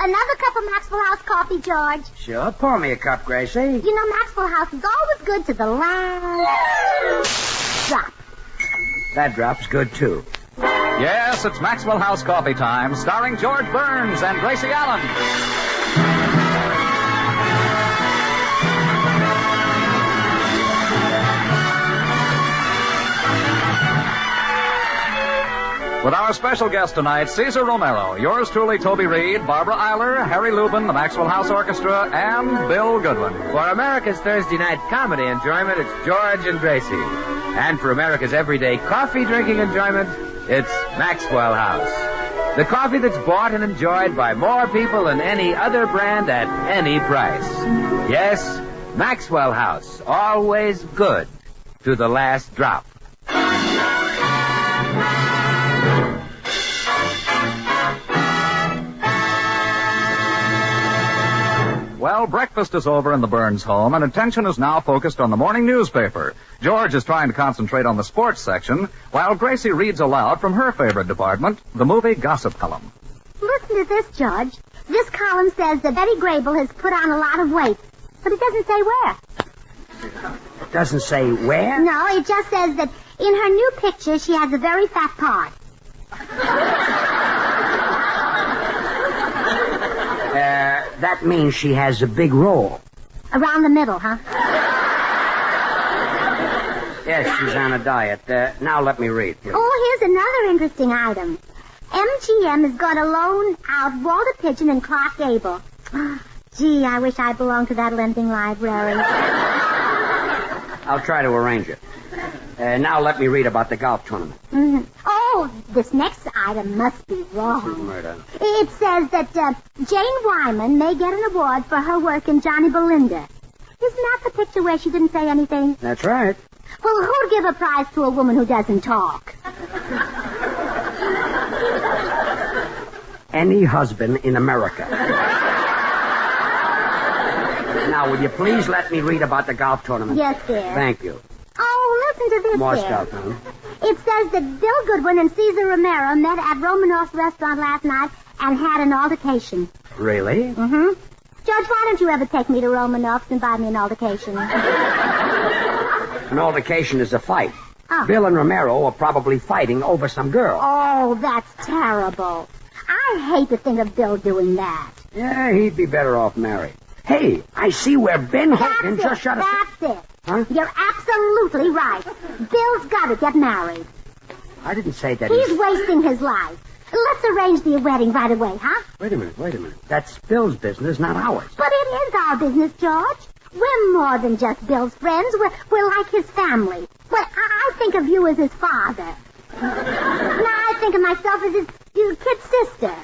Another cup of Maxwell House coffee, George? Sure, pour me a cup, Gracie. You know, Maxwell House is always good to the last drop. That drop's good, too. Yes, it's Maxwell House Coffee Time, starring George Burns and Gracie Allen. With our special guest tonight, CESAR Romero, yours truly, Toby Reed, Barbara Eiler, Harry Lubin, the Maxwell House Orchestra, and Bill Goodwin. For America's Thursday night comedy enjoyment, it's George and Gracie. And for America's everyday coffee drinking enjoyment, it's Maxwell House. The coffee that's bought and enjoyed by more people than any other brand at any price. Yes, Maxwell House, always good to the last drop. Well, breakfast is over in the Burns home, and attention is now focused on the morning newspaper. George is trying to concentrate on the sports section, while Gracie reads aloud from her favorite department, the movie gossip column. Listen to this, George. This column says that Betty Grable has put on a lot of weight, but it doesn't say where. It doesn't say where? No, it just says that in her new picture, she has a very fat part. That means she has a big roll. Around the middle, huh? Yes, she's on a diet. Now let me read. Oh, here's another interesting item. MGM is going to loan out Walter Pigeon and Clark Gable. Gee, I wish I belonged to that lending library. I'll try to arrange it. Now let me read about the golf tournament. Mm-hmm. Oh, this next item must be wrong. Murder. It says that Jane Wyman may get an award for her work in Johnny Belinda. Isn't that the picture where she didn't say anything? That's right. Well, who'd give a prize to a woman who doesn't talk? Any husband in America. Now, will you please let me read about the golf tournament? Yes, dear. Thank you. Oh, listen to this, More dear. stuff, huh? It says that Bill Goodwin and Cesar Romero met at Romero's restaurant last night and had an altercation. Really? Mm-hmm. George, why don't you ever take me to Romero's and buy me an altercation? An altercation is a fight. Oh. Bill and Romero are probably fighting over some girl. Oh, that's terrible. I hate to think of Bill doing that. Yeah, he'd be better off married. Hey, I see where Ben Hogan just shut us. That's it. Huh? You're absolutely right. Bill's got to get married. I didn't say that. He's wasting his life. Let's arrange the wedding right away, huh? Wait a minute. That's Bill's business, not ours. But it is our business, George. We're more than just Bill's friends. We're like his family. But I think of you as his father. Now I think of myself as his kid sister.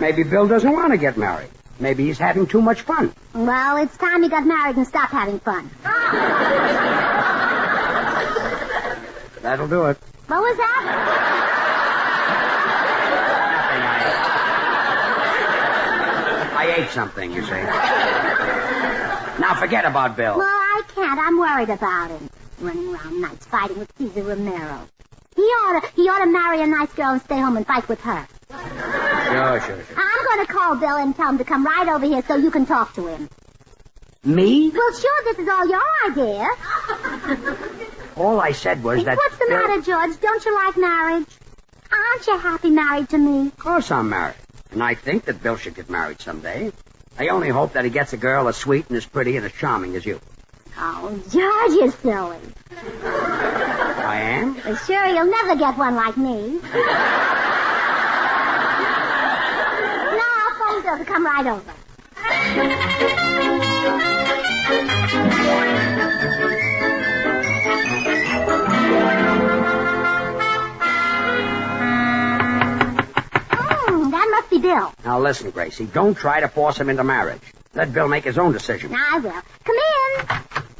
Maybe Bill doesn't want to get married. Maybe he's having too much fun. Well, it's time he got married and stopped having fun. That'll do it. What was that? I ate something, you see. Now forget about Bill. Well, I can't. I'm worried about him. Running around nights fighting with Cesar Romero. He ought to marry a nice girl and stay home and fight with her. Sure. I'm going to call Bill and tell him to come right over here so you can talk to him. Me? Well, sure, this is all your idea. All I said was that What's the matter, George? Don't you like marriage? Aren't you happy married to me? Of course I'm married. And I think that Bill should get married someday. I only hope that he gets a girl as sweet and as pretty and as charming as you. Oh, George, you're silly. I am? Well, sure, you'll never get one like me. No, I'll phone Bill to come right over. That must be Bill. Now listen, Gracie, don't try to force him into marriage. Let Bill make his own decision. I will. Come in.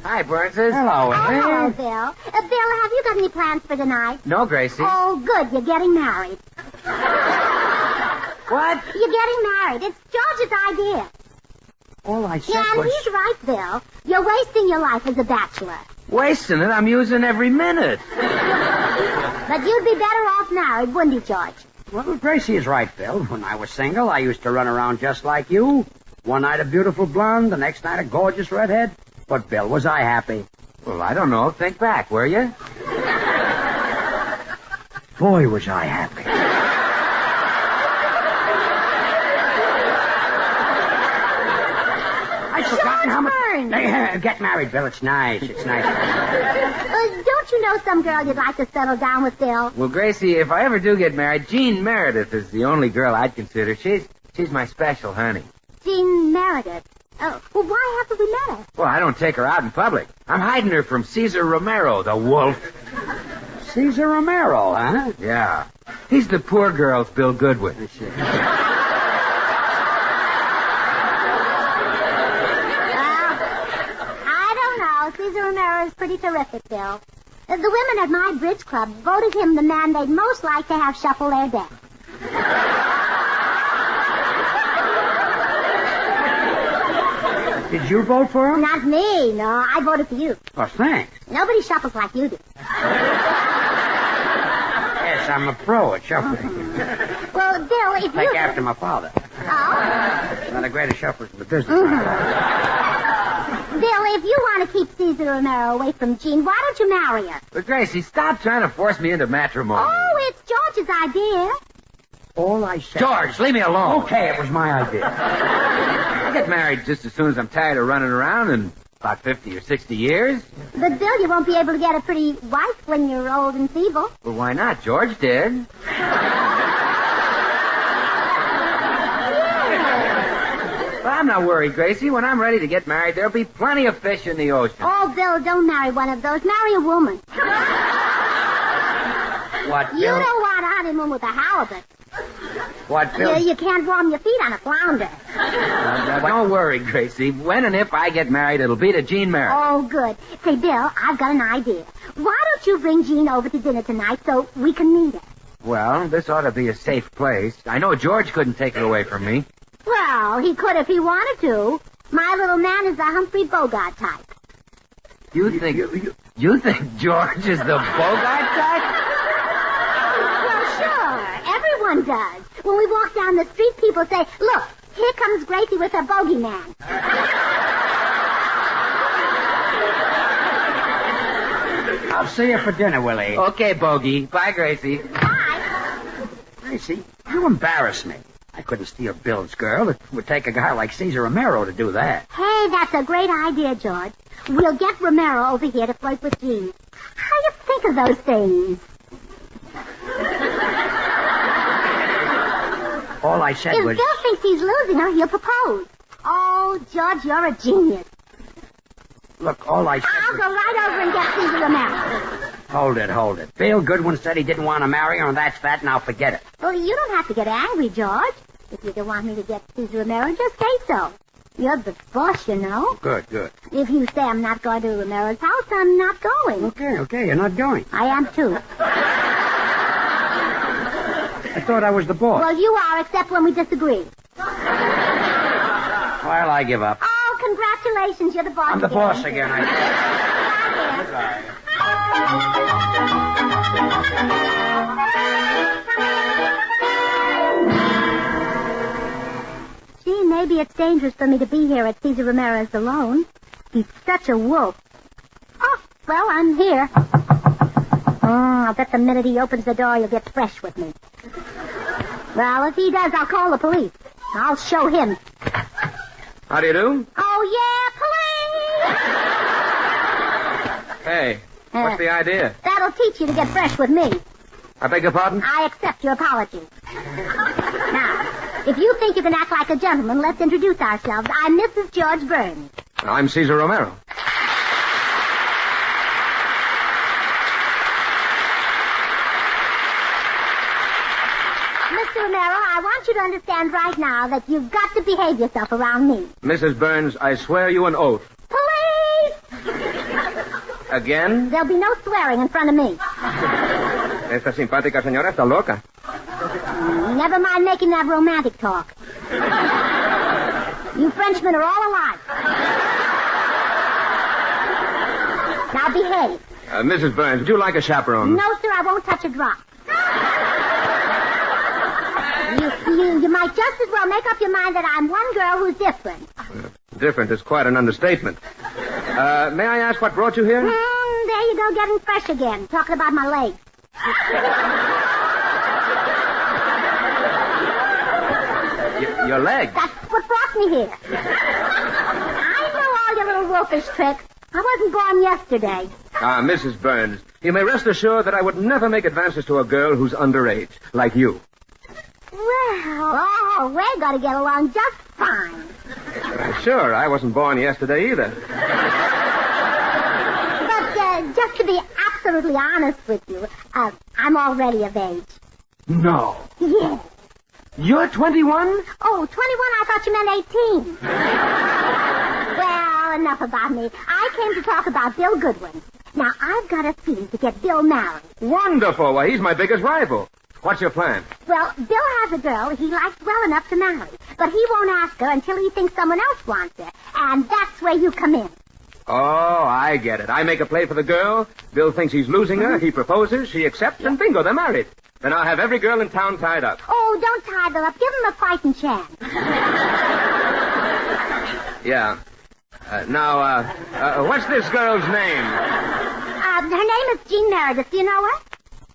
Hi, Burnses. Hello, Hello, Bill. Bill, have you got any plans for tonight? No, Gracie. Oh, good. You're getting married. What? You're getting married. It's George's idea. All I said Yeah, and was... he's right, Bill. You're wasting your life as a bachelor. Wasting it? I'm using every minute. But you'd be better off married, wouldn't you, George? Well, Gracie is right, Bill. When I was single, I used to run around just like you. One night a beautiful blonde, the next night a gorgeous redhead. But, Bill, was I happy? Well, I don't know. Think back, will you? Boy, was I happy. I'd forgotten how much... Hey, get married, Bill. It's nice. It's nice. Don't you know some girl you'd like to settle down with, Bill? Well, Gracie, if I ever do get married, Jean Meredith is the only girl I'd consider. She's my special honey. Jean Meredith. Oh, well, why haven't we met her? Well, I don't take her out in public. I'm hiding her from CESAR ROMERO, the wolf. CESAR ROMERO, huh? Yeah. He's the poor girl's Bill Goodwin. CESAR ROMERO is pretty terrific, Bill. The women at my bridge club voted him the man they'd most like to have shuffle their deck. Did you vote for him? Not me, no. I voted for you. Oh, thanks. Nobody shuffles like you do. Yes, I'm a pro at shuffling. Well, Bill, if you... Take after my father. Oh? One of the greatest shufflers in the business. Bill, if you want to keep CESAR ROMERO away from Jean, why don't you marry her? But, Gracie, stop trying to force me into matrimony. Oh, it's George's idea. All I said... George, leave me alone. Okay, it was my idea. I'll get married just as soon as I'm tired of running around in about 50 or 60 years. But, Bill, you won't be able to get a pretty wife when you're old and feeble. Well, why not? George did. But I'm not worried, Gracie. When I'm ready to get married, there'll be plenty of fish in the ocean. Oh, Bill, don't marry one of those. Marry a woman. What, Bill? You don't want a honeymoon with a halibut. What, Bill? You can't warm your feet on a flounder. Now, don't worry, Gracie. When and if I get married, it'll be to Jean Meredith. Oh, good. Say, Bill, I've got an idea. Why don't you bring Jean over to dinner tonight so we can meet her? Well, this ought to be a safe place. I know George couldn't take her away from me. Well, he could if he wanted to. My little man is the Humphrey Bogart type. You think George is the Bogart type? Well, sure. Everyone does. When we walk down the street, people say, look, here comes Gracie with her bogeyman. I'll see you for dinner, Willie. Okay, Bogey. Bye, Gracie. Bye. Gracie, you embarrass me. I couldn't steal Bill's girl. It would take a guy like CESAR ROMERO to do that. Hey, that's a great idea, George. We'll get Romero over here to flirt with Jean. How do you think of those things? All I said If was... Bill thinks he's losing her, he'll propose. Oh, George, you're a genius. Look, all I said I'll was... go right over and get CESAR ROMERO. Hold it. Bill Goodwin said he didn't want to marry her, and that's that. Now forget it. Well, you don't have to get angry, George. If you don't want me to get CESAR ROMERO, just say so. You're the boss, you know. Good. If you say I'm not going to Romero's house, I'm not going. Okay, you're not going. I am, too. I thought I was the boss. Well, you are, except when we disagree. Well, I give up. Oh, congratulations. You're the boss I'm the again. boss again, I think. Bye. Gee, maybe it's dangerous for me to be here at CESAR ROMERO's alone. He's such a wolf. Oh, well, I'm here. I'll bet the minute he opens the door, you'll get fresh with me. Well, if he does, I'll call the police. I'll show him. How do you do? Oh, yeah, police! Hey, what's the idea? That'll teach you to get fresh with me. I beg your pardon? I accept your apology. Now, if you think you can act like a gentleman, let's introduce ourselves. I'm Mrs. George Burns. I'm CESAR ROMERO. Mr. Romero, I want you to understand right now that you've got to behave yourself around me. Mrs. Burns, I swear you an oath. Police! Again? There'll be no swearing in front of me. Esta simpática señora está loca. Never mind making that romantic talk. You Frenchmen are all alike. Now behave. Mrs. Burns, would you like a chaperone? No, sir, I won't touch a drop. might just as well make up your mind that I'm one girl who's different. Different is quite an understatement. May I ask what brought you here? There you go, getting fresh again. Talking about my legs. Your legs? That's what brought me here. I know all your little wolfish tricks. I wasn't born yesterday. Mrs. Burns, you may rest assured that I would never make advances to a girl who's underage, like you. Well, we're going to get along just fine. Sure, I wasn't born yesterday either. But just to be absolutely honest with you, I'm already of age. No. Yes. You're 21? Oh, 21? I thought you meant 18. Well, enough about me. I came to talk about Bill Goodwin. Now, I've got a scheme to get Bill married. Wonderful. Why, he's my biggest rival. What's your plan? Well, Bill has a girl he likes well enough to marry, but he won't ask her until he thinks someone else wants her. And that's where you come in. Oh, I get it. I make a play for the girl. Bill thinks he's losing her. He proposes. She accepts, and bingo, they're married. Then I'll have every girl in town tied up. Oh, don't tie them up. Give them a fighting chance. Yeah. Now, what's this girl's name? Her name is Jean Meredith. Do you know her?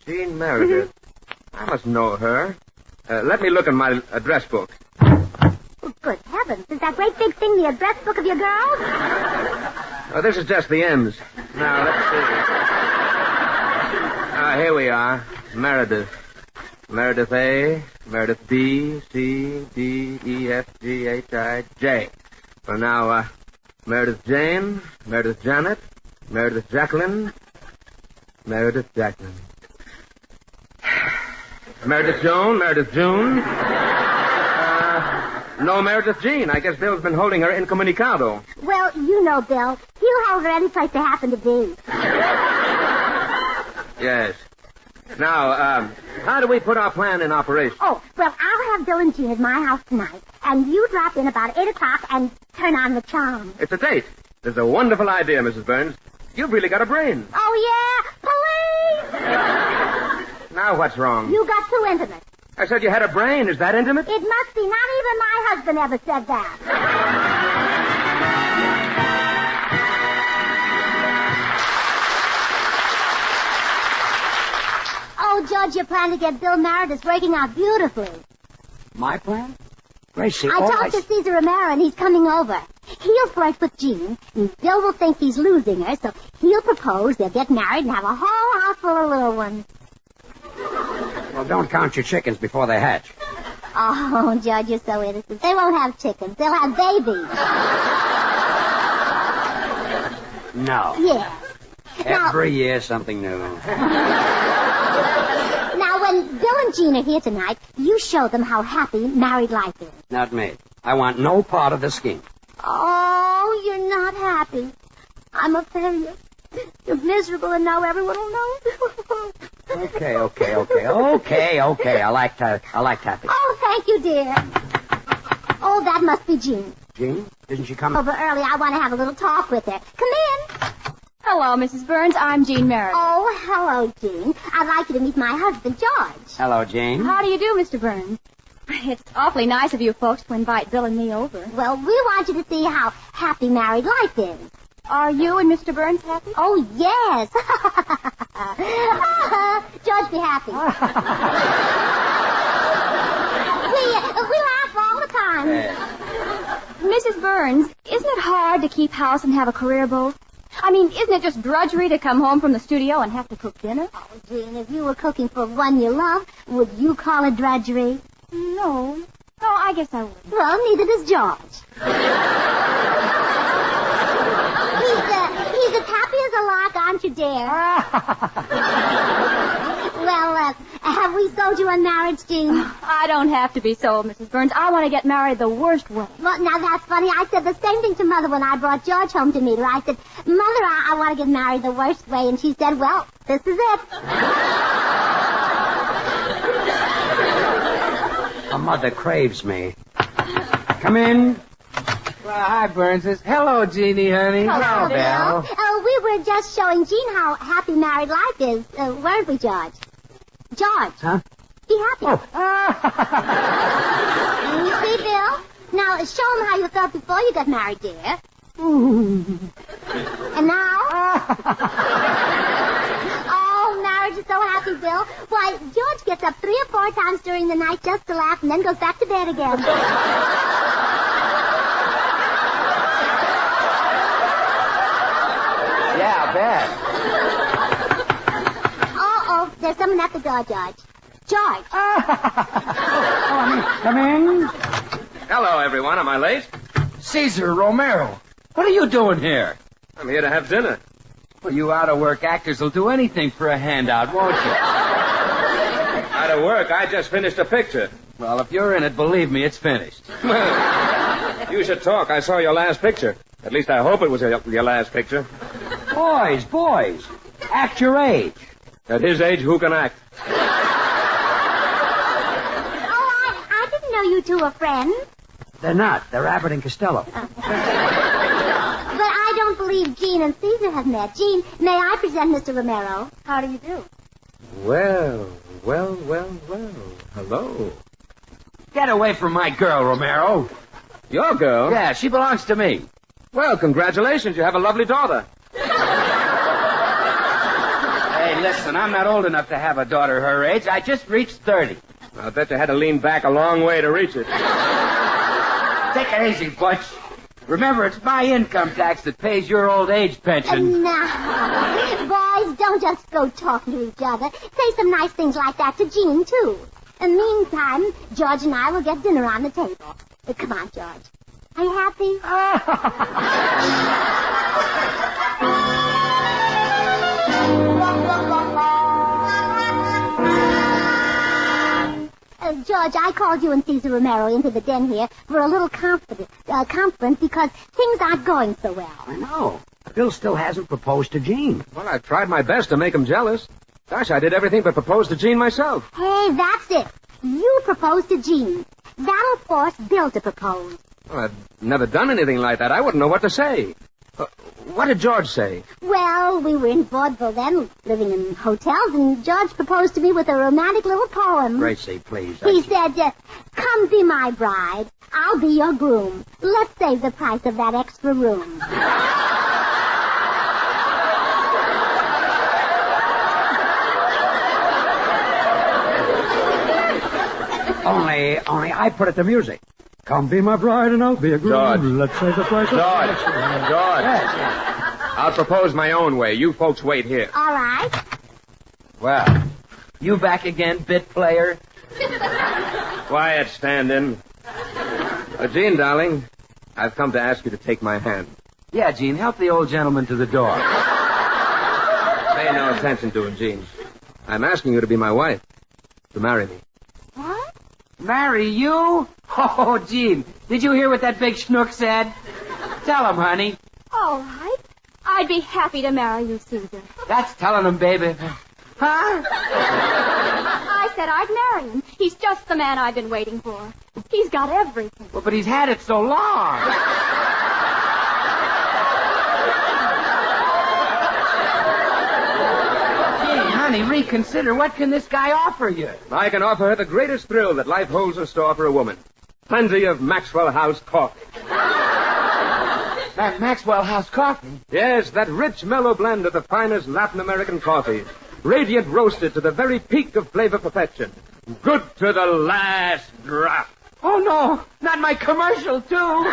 Jean Meredith. I must know her. Let me look in my address book. Oh, good heavens. Is that great big thing the address book of your girls? Oh, this is just the M's. Now, let's see. Here we are. Meredith. Meredith A, Meredith B, C, D, E, F, G, H, I, J. So now, Meredith Jane, Meredith Janet, Meredith Jacqueline, Meredith Jacqueline. Meredith Joan, Meredith June. No Meredith Jean. I guess Bill's been holding her incommunicado. Well, you know Bill. He'll hold her any place they happen to be. Yes. Now, how do we put our plan in operation? Oh, well, I'll have Bill and Jean at my house tonight, and you drop in about 8 o'clock and turn on the charm. It's a date. It's a wonderful idea, Mrs. Burns. You've really got a brain. Oh, yeah? Police! Now what's wrong? You got too intimate. I said you had a brain. Is that intimate? It must be. Not even my husband ever said that. Oh, George, your plan to get Bill married is working out beautifully. My plan? Gracie, I talked to CESAR ROMERO, and he's coming over. He'll flirt with Jean, and Bill will think he's losing her, so he'll propose, they'll get married, and have a whole house full of little ones. Well, don't count your chickens before they hatch. Oh, George, you're so innocent. They won't have chickens. They'll have babies. No. Yeah. Every year, something new. Now, when Bill and Jean are here tonight, you show them how happy married life is. Not me. I want no part of the scheme. Oh, you're not happy. I'm a failure. You're miserable, and now everyone will know. Okay. I like happy. Oh, thank you, dear. Oh, that must be Jean. Jean? Didn't she come? Over early. I want to have a little talk with her. Come in. Hello, Mrs. Burns. I'm Jean Meredith. Oh, hello, Jean. I'd like you to meet my husband, George. Hello, Jean. How do you do, Mr. Burns? It's awfully nice of you folks to invite Bill and me over. Well, we want you to see how happy married life is. Are you and Mr. Burns happy? Oh, yes. George, be happy. we laugh all the time. Mrs. Burns, isn't it hard to keep house and have a career both? I mean, isn't it just drudgery to come home from the studio and have to cook dinner? Oh, Jean, if you were cooking for one you love, would you call it drudgery? No, I guess I would. Well, neither does George. He's as happy as a lark, aren't you, dear? Well, have we sold you on marriage, Jean? I don't have to be sold, Mrs. Burns. I want to get married the worst way. Well, now that's funny. I said the same thing to Mother when I brought George home to meet her. I said, Mother, I want to get married the worst way. And she said, well, this is it. My mother craves me. Come in. Well, hi, Burnses. Hello, Jeannie, honey. Hello, Bill. We were just showing Jean how happy married life is, weren't we, George? George. Huh? Be happy. Oh. show him how you felt before you got married, dear. And now? Oh, marriage is so happy, Bill. Why, George gets up 3 or 4 times during the night just to laugh and then goes back to bed again. Yeah, I bet. Uh-oh, there's someone at the door, George. George. Come in. Hello, everyone. Am I late? CESAR, Romero. What are you doing here? I'm here to have dinner. Well, you out-of-work actors will do anything for a handout, won't you? Out of work. I just finished a picture. Well, if you're in it, believe me, it's finished. You should talk. I saw your last picture. At least I hope it was your last picture. Boys. Act your age. At his age, who can act? I didn't know you two were friends. They're not. They're Abbott and Costello. But I don't believe Jean and Caesar have met. Jean, may I present Mr. Romero? How do you do? Well. Hello. Get away from my girl, Romero. Your girl? Yeah, she belongs to me. Well, congratulations. You have a lovely daughter. Hey, listen, I'm not old enough to have a daughter her age. I just reached 30. I bet you had to lean back a long way to reach it. Take it easy, Butch. Remember, it's my income tax that pays your old age pension. Now, boys, don't just go talking to each other. Say some nice things like that to Jean, too. In the meantime, George and I will get dinner on the table. Come on, George. Are you happy? George, I called you and Caesar Romero into the den here for a little conference because things aren't going so well. I know. Bill still hasn't proposed to Jean. Well, I've tried my best to make him jealous. Gosh, I did everything but propose to Jean myself. Hey, that's it. You proposed to Jean. That'll force Bill to propose. Well, I've never done anything like that. I wouldn't know what to say. What did George say? Well, we were in vaudeville then, living in hotels, and George proposed to me with a romantic little poem. Gracie, please. He said, come be my bride. I'll be your groom. Let's save the price of that extra room. Only I put it to music. Come be my bride and I'll be a groom. George. Let's say the price. George. Yes. I'll propose my own way. You folks wait here. All right. Well, you back again, bit player? Quiet, stand-in. Jean, darling, I've come to ask you to take my hand. Yeah, Jean, help the old gentleman to the door. Pay no attention to him, Jean. I'm asking you to be my wife. To marry me. What? Marry you? Oh, Jean, did you hear what that big schnook said? Tell him, honey. All right. I'd be happy to marry you, Caesar. That's telling him, baby. Huh? I said I'd marry him. He's just the man I've been waiting for. He's got everything. Well, but he's had it so long. Honey, reconsider. What can this guy offer you? I can offer her the greatest thrill that life holds in store for a woman. Plenty of Maxwell House coffee. That Maxwell House coffee? Yes, that rich, mellow blend of the finest Latin American coffee. Radiant roasted to the very peak of flavor perfection. Good to the last drop. Oh, no. Not my commercial, too.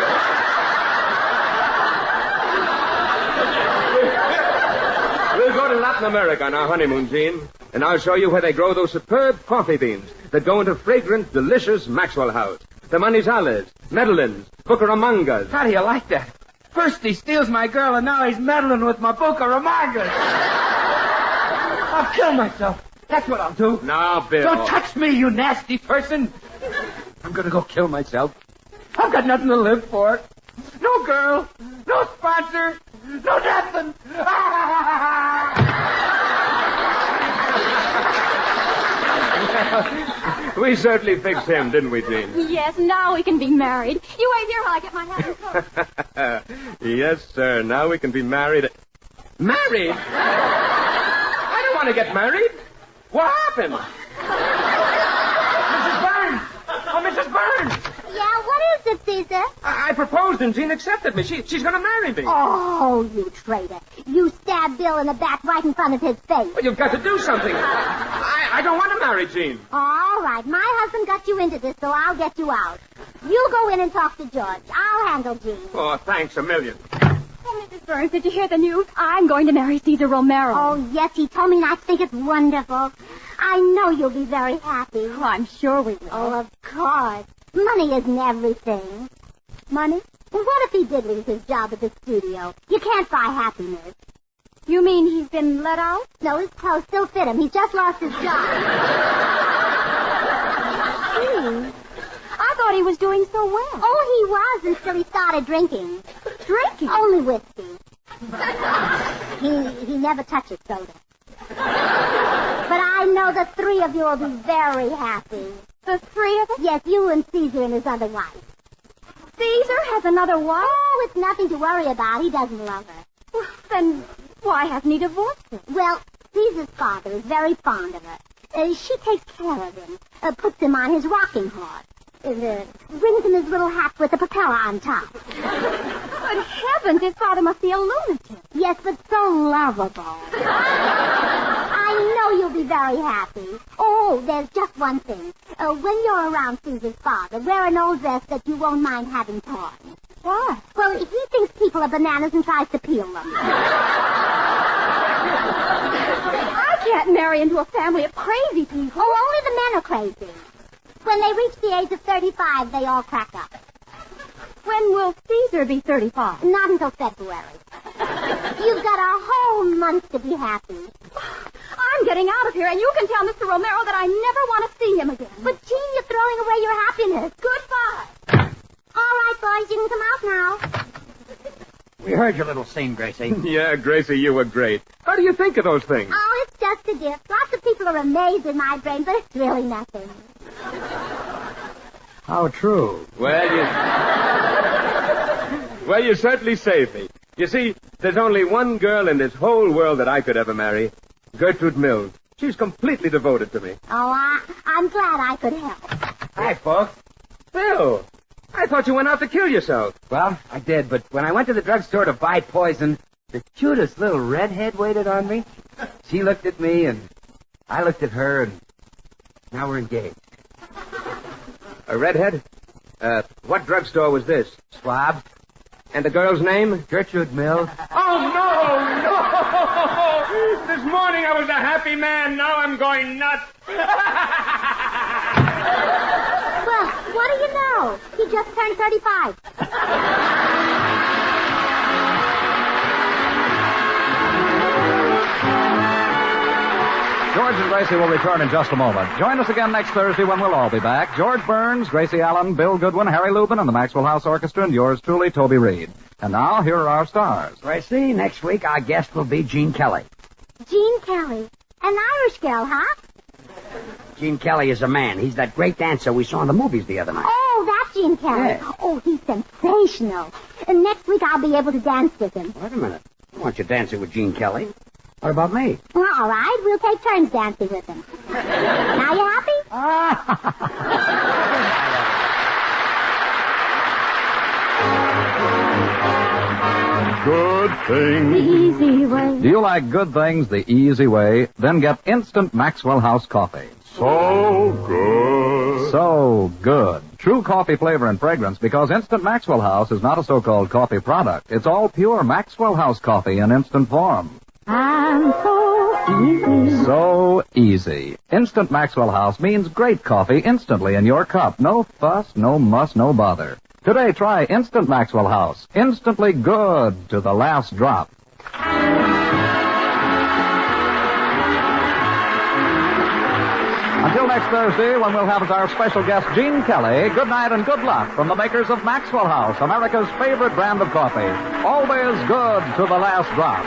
We'll go to Latin America on our honeymoon, Jean, and I'll show you where they grow those superb coffee beans that go into fragrant, delicious Maxwell House. The Manizales, Medellins, Bucaramangas. How do you like that? First he steals my girl, and now he's meddling with my Bucaramangas. I'll kill myself. That's what I'll do. Now, Bill. Don't touch me, you nasty person. I'm going to go kill myself. I've got nothing to live for. No girl, no sponsor, no nothing. We certainly fixed him, didn't we, Jean? Yes, now we can be married. You wait here while I get my hat and coat. Yes, sir. Now we can be married. Married? I don't want to get married. What happened? Mrs. Burns! Oh, Mrs. Burns! Yeah, what is it, Caesar? I proposed and Jean accepted me. She's going to marry me. Oh, you traitor. You stabbed Bill in the back right in front of his face. Well, you've got to do something. I don't want to marry Jean. All right. My husband got you into this, so I'll get you out. You go in and talk to George. I'll handle Jean. Oh, thanks a million. Oh, Mrs. Burns, did you hear the news? I'm going to marry Caesar Romero. Oh, yes, he told me, and I think it's wonderful. I know you'll be very happy. Oh, I'm sure we will. Oh, of course. Money isn't everything. Money? Well, what if he did lose his job at the studio? You can't buy happiness. You mean he's been let out? No, his clothes still fit him. He's just lost his job. Gee, I thought he was doing so well. Oh, he was until he started drinking. Drinking? Only whiskey. He never touches soda. But I know the three of you will be very happy. The three of us? Yes, you and Caesar and his other wife. Caesar has another wife? Oh, it's nothing to worry about. He doesn't love her. Well, then why hasn't he divorced her? Well, Caesar's father is very fond of her. She takes care of him, puts him on his rocking horse, brings him his little hat with a propeller on top. Good heavens, his father must be a lunatic. Yes, but so lovable. I know you'll be very happy. Oh, there's just one thing. When you're around Caesar's father, wear an old vest that you won't mind having torn. Why? Well, he thinks people are bananas and tries to peel them. I can't marry into a family of crazy people. Oh, only the men are crazy. When they reach the age of 35, they all crack up. When will Caesar be 35? Not until February. You've got a whole month to be happy. I'm getting out of here, and you can tell Mr. Romero that I never want to see him again. But, Jean, you're throwing away your happiness. Goodbye. All right, boys, you can come out now. We heard your little scene, Gracie. Yeah, Gracie, you were great. How do you think of those things? Oh, it's just a gift. Lots of people are amazed at my brain, but it's really nothing. How true. Well, you certainly saved me. You see, there's only one girl in this whole world that I could ever marry. Gertrude Mills. She's completely devoted to me. Oh, I'm glad I could help. Hi, folks. Bill, I thought you went out to kill yourself. Well, I did, but when I went to the drugstore to buy poison, the cutest little redhead waited on me. She looked at me, and I looked at her, and now we're engaged. A redhead? What drugstore was this? Schwab? And the girl's name? Gertrude Mills. Oh, no! This morning I was a happy man. Now I'm going nuts. Well, what do you know? He just turned 35. George and Gracie will return in just a moment. Join us again next Thursday when we'll all be back. George Burns, Gracie Allen, Bill Goodwin, Harry Lubin, and the Maxwell House Orchestra, and yours truly, Toby Reed. And now, here are our stars. Gracie, next week our guest will be Gene Kelly. Gene Kelly. An Irish girl, huh? Gene Kelly is a man. He's that great dancer we saw in the movies the other night. Oh, that's Gene Kelly. Yeah. Oh, he's sensational. And next week I'll be able to dance with him. Wait a minute. I want you dancing with Gene Kelly. What about me? Well, all right, we'll take turns dancing with him. Now you happy? Good things. Easy way. Do you like good things the easy way? Then get instant Maxwell House coffee. So good. So good. True coffee flavor and fragrance because Instant Maxwell House is not a so-called coffee product. It's all pure Maxwell House coffee in instant form. I'm so easy. So easy. Instant Maxwell House means great coffee instantly in your cup. No fuss, no muss, no bother. Today, try Instant Maxwell House. Instantly good to the last drop. Until next Thursday, when we'll have as our special guest Gene Kelly, good night and good luck from the makers of Maxwell House, America's favorite brand of coffee. Always good to the last drop.